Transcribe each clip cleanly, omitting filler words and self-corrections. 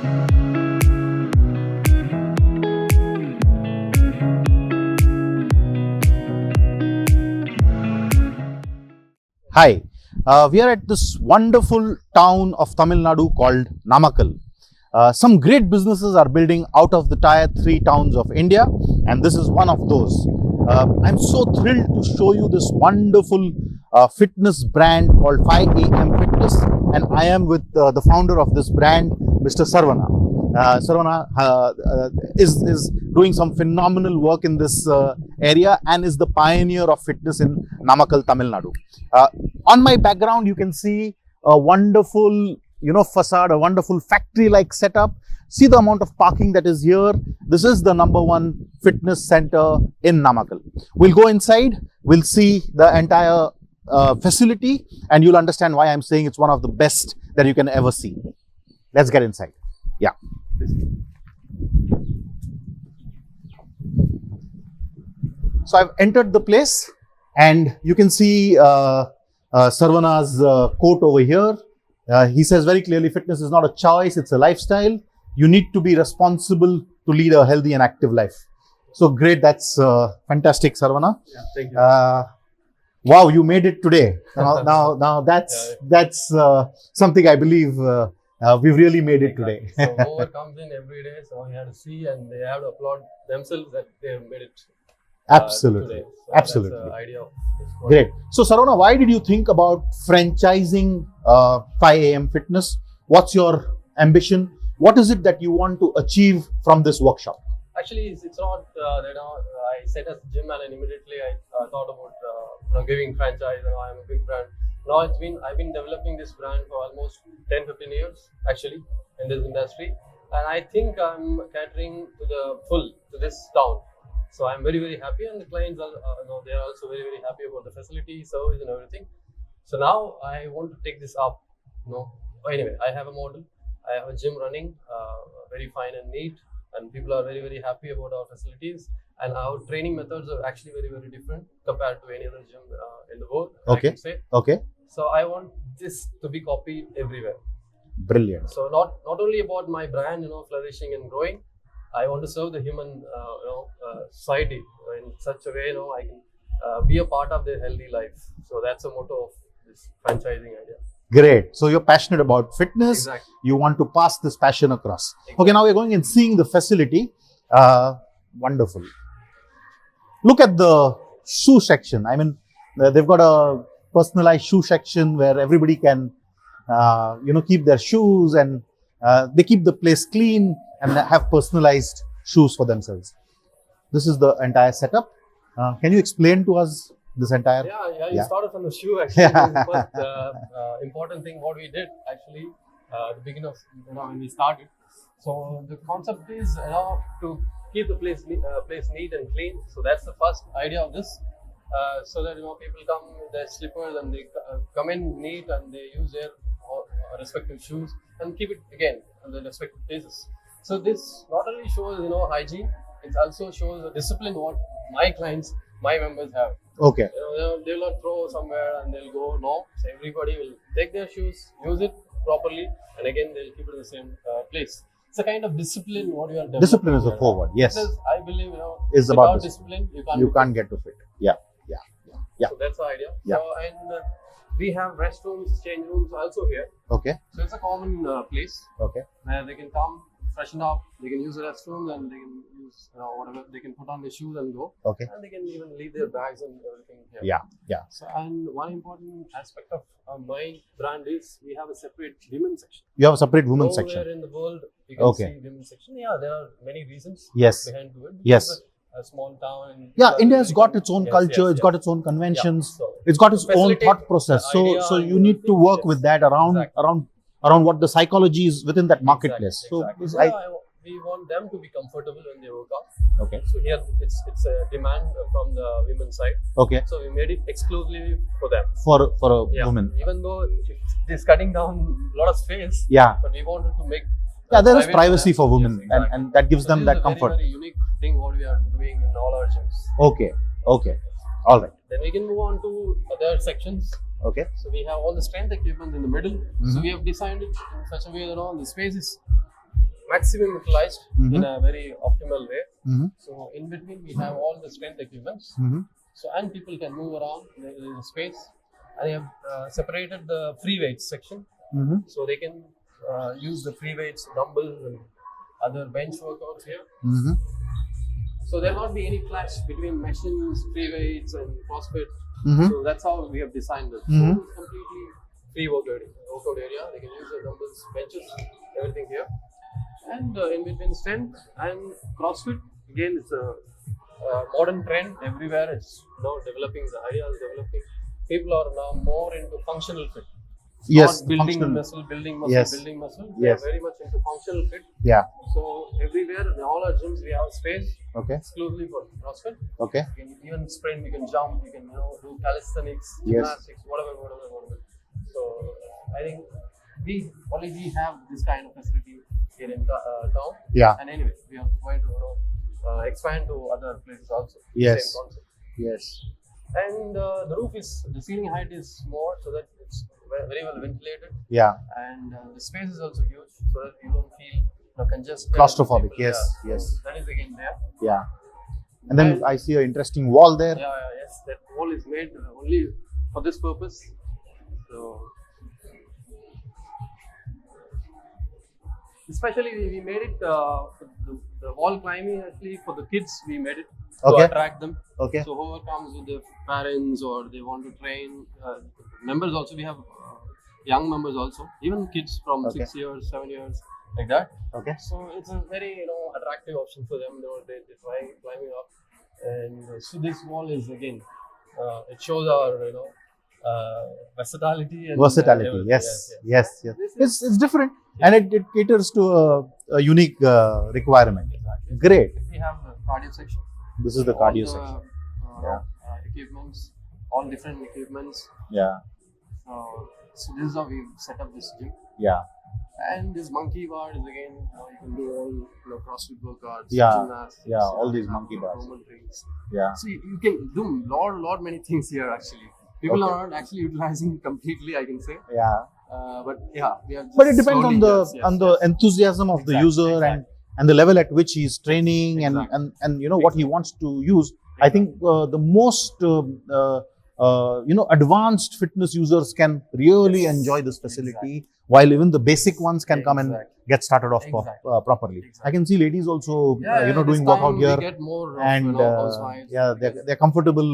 Hi, we are at this wonderful town of Tamil Nadu called Namakkal. Some great businesses are building out of the tier 3 towns of India, and this is one of those. I'm so thrilled to show you this wonderful fitness brand called 5am Fitness, and I am with the founder of this brand, Mr. Saravana. Saravana is doing some phenomenal work in this area and is the pioneer of fitness in Namakkal, Tamil Nadu. On my background, you can see a wonderful, facade, a wonderful factory-like setup. See the amount of parking that is here. This is the #1 fitness center in Namakkal. We'll go inside. We'll see the entire facility, and you'll understand why I'm saying it's one of the best that you can ever see. Let's get inside. Yeah. So I've entered the place, and you can see Saravana's quote over here. He says very clearly, fitness is not a choice, it's a lifestyle. You need to be responsible to lead a healthy and active life. So great, that's fantastic, Saravana. Yeah, thank you. Wow, you made it today. Now that's something I believe we've really made it today. So whoever comes in every day, so you have to see and they have to applaud themselves that they have made it. Absolutely. Today. So Absolutely. That's the idea of this. Great. So Saravana, why did you think about franchising 5am Fitness? What's your ambition? What is it that you want to achieve from this workshop? Actually, it's not that I set a gym and immediately I thought about giving franchise. I'm a big brand. Now I've been developing this brand for almost 10-15 years actually in this industry, and I think I'm catering to this town. So I'm very, very happy, and the clients are they are also very, very happy about the facility, service, and everything. So now I want to take this up. Anyway, I have a model. I have a gym running, very fine and neat, and people are very, very happy about our facilities. And our training methods are actually very, very different compared to any other gym in the world. Okay. I can say. Okay. So I want this to be copied everywhere. Brilliant. So not only about my brand, flourishing and growing. I want to serve the human, society in such a way, I can be a part of their healthy life. So that's the motto of this franchising idea. Great. So you're passionate about fitness. Exactly. You want to pass this passion across. Exactly. Okay, now we're going and seeing the facility. Wonderful. Look at the shoe section. I mean, they've got a personalized shoe section where everybody can, keep their shoes, and they keep the place clean and have personalized shoes for themselves. This is the entire setup. Can you explain to us this entire? Yeah. You started from the shoe actually. The first important thing what we did actually at the beginning of when we started. So the concept is to keep the place neat and clean. So that's the first idea of this. So that people come with their slippers and they come in neat and they use their respective shoes and keep it again in the respective places. So this not only shows hygiene, it also shows the discipline what my members have. Okay. They will not throw somewhere and they'll go. No, so everybody will take their shoes, use it properly, and again they'll keep it in the same place. It's a kind of discipline what you are developing. Discipline is a forward. Yes. Because I believe is without about discipline you can't get to fit. Yeah. So that's the idea. Yeah. So, and we have restrooms, change rooms also here. Okay. So it's a common place Okay. where they can come, freshen up, they can use the restroom, and they can use whatever, they can put on their shoes and go. Okay. And they can even leave their bags and everything here. Yeah. So, and one important aspect of my brand is we have a separate women's section. You have a separate women's Nowhere section. in the world you can see women's section. Yeah, there are many reasons Yes. behind it. Yes. A small town. India has got its own culture. It's got its own conventions. So it's got its own thought process. the So idea you need to work yes. with that around what the psychology is within that marketplace. Exactly. So we want them to be comfortable when they work out. okay. So here it's a demand from the women's side. Okay. So we made it exclusively for them. For a woman. Even though it is cutting down a lot of space. Yeah. But we wanted to make. There is privacy for women, yes, exactly. and that gives them that comfort. Very, very unique thing what we are doing in all our gyms. Okay. All right. Then we can move on to other sections. Okay. So we have all the strength equipment in the middle. So we have designed it in such a way that the space is maximum utilized in a very optimal way. Mm-hmm. So in between we have all the strength equipments. Mm-hmm. So and people can move around. There is a space. I have separated the free weights section, Mm-hmm. so they can use the free weights, dumbbells, and other bench workouts here. Mm-hmm. So there will not be any clash between machines, free weights, and CrossFit. Mm-hmm. So that's how we have designed it. Mm-hmm. So it's completely free workout area. They can use the dumbbells, benches, everything here. And in between strength and CrossFit, again, it's a modern trend everywhere. It's developing. The idea is developing. People are now more into functional fit. Yes, Not building functional. muscle, building muscle, Yes. building muscle. Yes. They are very much into functional fit. Yeah. So everywhere, in all our gyms, we have space Okay. exclusively for CrossFit. Okay. You can even sprint, you can jump, you can do calisthenics, gymnastics, whatever. So I think we have this kind of facility here in town. Yeah. And anyway, we are going to expand to other places also. Yes. Same concept. Yes. And the roof is, the ceiling height is more, so that it's very well ventilated. Yeah. And the space is also huge, so that you don't feel congested. Claustrophobic. People, Yes. yeah. Yes. So that is again there. Yeah. And then I see an interesting wall there. Yes, that wall is made only for this purpose. So, especially we made it for the wall climbing. Actually, for the kids, we made it to Okay. attract them. Okay. So whoever comes with their parents or they want to train, members also, we have young members also, even kids from Okay. 6 years, 7 years, like that. Okay. So it's a very attractive option for them. They try climbing up, and so this wall is again it shows our versatility. And, Versatility. everything. Yes. Yes. Yes. This It's different, and it caters to a unique requirement. Exactly. Great. We have the cardio section. This is the All cardio the, section. Equipments, all different equipments. Yeah. So this is how we set up this gym. Yeah. And this monkey bar is again, you can do all CrossFit workouts, Yeah. gymnastics, Yeah, all these monkey bars. Roman drills. Yeah. So you can do lot many things here actually. People Okay. are not actually utilizing completely, I can say. Yeah. But yeah, we have. But it depends slowly, on the yes. enthusiasm of the Exactly, user exactly. and the level at which he is training Exactly. and what he wants to use. I think the most advanced fitness users can really Yes. enjoy this facility, while even the basic ones can come and Exactly. get started off Exactly. Properly. Exactly. I can see ladies also This doing time workout we here, get more of, and housewives. they're comfortable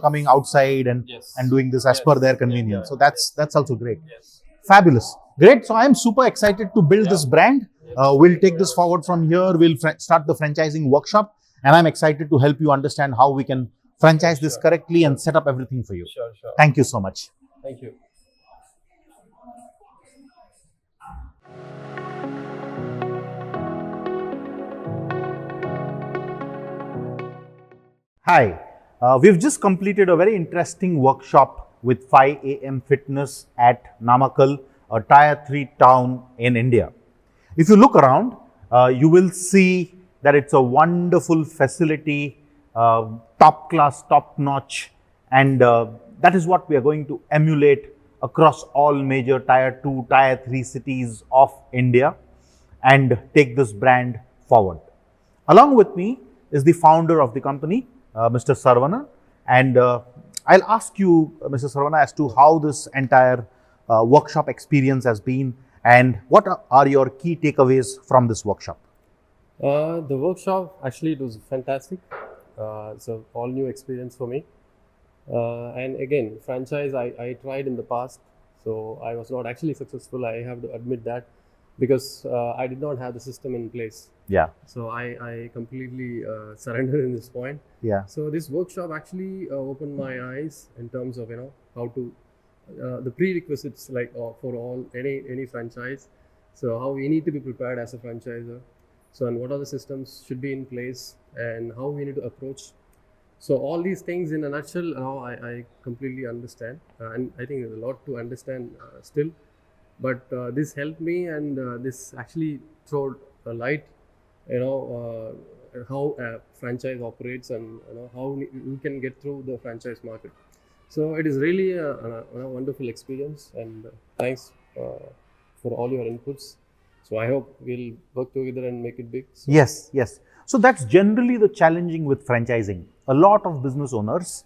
coming outside and Yes. doing this as Yes. per their convenience. Yeah. So that's also great. Yes. Fabulous. Great. So I am super excited to build this brand. We'll take this forward from here. We'll start the franchising workshop, and I'm excited to help you understand how we can franchise this correctly and set up everything for you. Sure. Thank you so much. Thank you. Hi. We've just completed a very interesting workshop with 5 AM Fitness at Namakkal, a Tier 3 town in India. If you look around, you will see that it's a wonderful facility, top class, top notch, and that is what we are going to emulate across all major Tier 2, Tier 3 cities of India and take this brand forward. Along with me is the founder of the company, Mr. Saravana, and I'll ask you, Mr. Saravana, as to how this entire workshop experience has been and what are your key takeaways from this workshop. The workshop actually it was fantastic. It's an all new experience for me. And again, franchise I tried in the past, so I was not actually successful. I have to admit that because I did not have the system in place. Yeah. So I completely surrendered in this point. Yeah. So this workshop actually opened my eyes in terms of how to the prerequisites like for all any franchise. So how we need to be prepared as a franchisor. So and what are the systems should be in place and how we need to approach. So all these things in a nutshell, now I completely understand, and I think there's a lot to understand still. But this helped me, and this actually threw a light, how a franchise operates, and how you can get through the franchise market. So it is really a wonderful experience, and thanks for all your inputs. So I hope we'll work together and make it big. So Yes, yes. So that's generally the challenging with franchising. A lot of business owners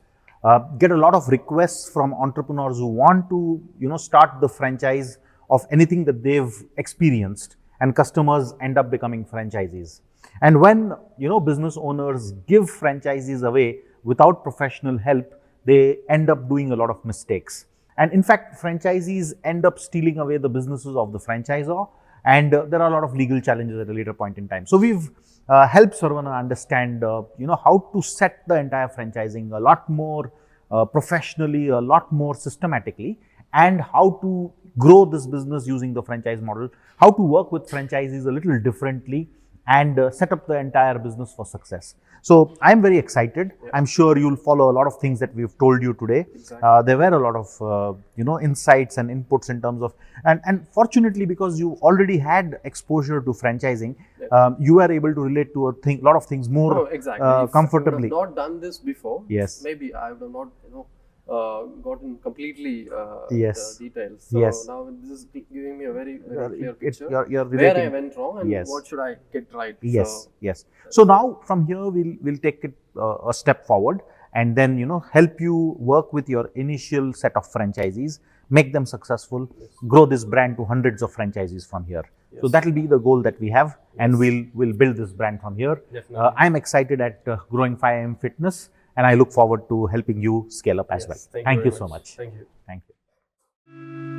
get a lot of requests from entrepreneurs who want to, start the franchise of anything that they've experienced, and customers end up becoming franchisees. And when, business owners give franchises away without professional help, they end up doing a lot of mistakes. And in fact, franchisees end up stealing away the businesses of the franchisor, and there are a lot of legal challenges at a later point in time. So we've helped Saravana understand, how to set the entire franchising a lot more professionally, a lot more systematically, and how to grow this business using the franchise model, how to work with franchisees a little differently, and set up the entire business for success. So I'm very excited. Yeah. I'm sure you'll follow a lot of things that we've told you today. Exactly. There were a lot of insights and inputs in terms of, and fortunately, because you already had exposure to franchising, you were able to relate to a lot of things more comfortably. If I would have not done this before, yes, maybe I would have not gotten completely yes. the details. So yes. now this is giving me a very clear picture you're where I went wrong and yes. what should I get right. Yes, so, yes. So now from here we'll take it a step forward, and then help you work with your initial set of franchisees, make them successful, yes. Grow this brand to hundreds of franchisees from here. Yes. So that will be the goal that we have, and yes. we'll build this brand from here. I'm excited at growing 5am Fitness, and I look forward to helping you scale up as well. Thank you so much. Thank you. Thank you.